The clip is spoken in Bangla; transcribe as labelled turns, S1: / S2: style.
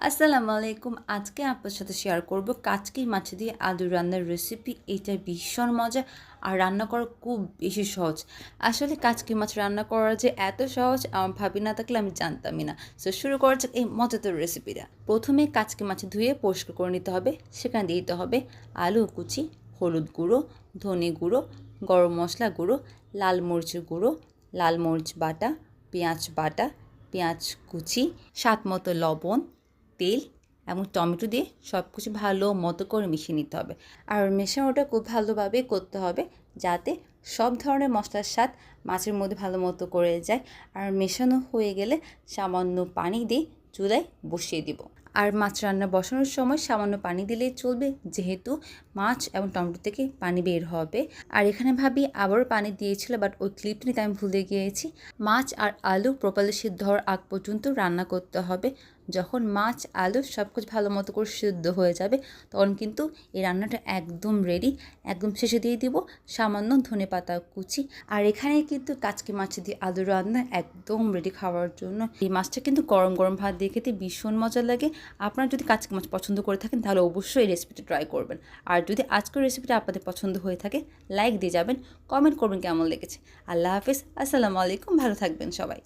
S1: আসসালামু আলাইকুম। আজকে আপনার সাথে শেয়ার করব কাচকি মাছ দিয়ে আলু রান্নার রেসিপি। এটা ভীষণ মজা আর রান্না করা খুব বেশি সহজ। আসলে কাচকি মাছ রান্না করা যে এত সহজ আমার ভাবি না থাকলে আমি জানতামই না। সো শুরু করা যাক এই মজাদার রেসিপিটা। প্রথমে কাচকি মাছ ধুয়ে পরিষ্কার করে নিতে হবে। সেখানে দিয়ে দিতে হবে আলু কুচি, হলুদ গুঁড়ো, ধনে গুঁড়ো, গরম মশলা গুঁড়ো, লাল মরিচের গুঁড়ো, লাল মরিচ বাটা, বাটা, পেঁয়াজ কুচি, স্বাদ মতো লবণ, তেল এবং টমেটো দিয়ে সব কিছু ভালো মতো করে মিশিয়ে নিতে হবে। আর মেশানোটা খুব ভালোভাবে করতে হবে যাতে সব ধরনের মশলার স্বাদ মাছের মধ্যে ভালো মতো করে যায়। আর মেশানো হয়ে গেলে সামান্য পানি দিয়ে চুলায় বসিয়ে দিব। আর মাছ রান্না বসানোর সময় সামান্য পানি দিলেই চলবে, যেহেতু মাছ এবং টমেটো থেকে পানি বের হবে। আর এখানে ভাবি আবারও পানি দিয়েছিল, বাট ওই ক্লিপটা নিতে আমি ভুলে গিয়েছি। মাছ আর আলু প্রপারলি সিদ্ধ হওয়ার আগ পর্যন্ত রান্না করতে হবে। যখন মাছ আলু সব কিছু ভালো মতো করে সিদ্ধ হয়ে যাবে তখন কিন্তু এই রান্নাটা একদম রেডি। একদম শেষে দিয়ে দিব সামান্য ধনেপাতা কুচি। আর এখানে কিন্তু কাচকি মাছ দিয়ে আলু রান্না একদম রেডি খাওয়ার জন্য। এই মাছটা কিন্তু গরম গরম ভাত দিয়ে খেতে ভীষণ মজা লাগে। আপনারা যদি কাচকি মাছ পছন্দ করে থাকেন তাহলে অবশ্যই এই রেসিপিটা ট্রাই করবেন। আর যদি আজকের রেসিপিটা আপনাদের পছন্দ হয়ে থাকে লাইক দিয়ে যাবেন, কমেন্ট করবেন কেমন লেগেছে। আল্লাহ হাফিজ, আসসালামু আলাইকুম, ভালো থাকবেন সবাই।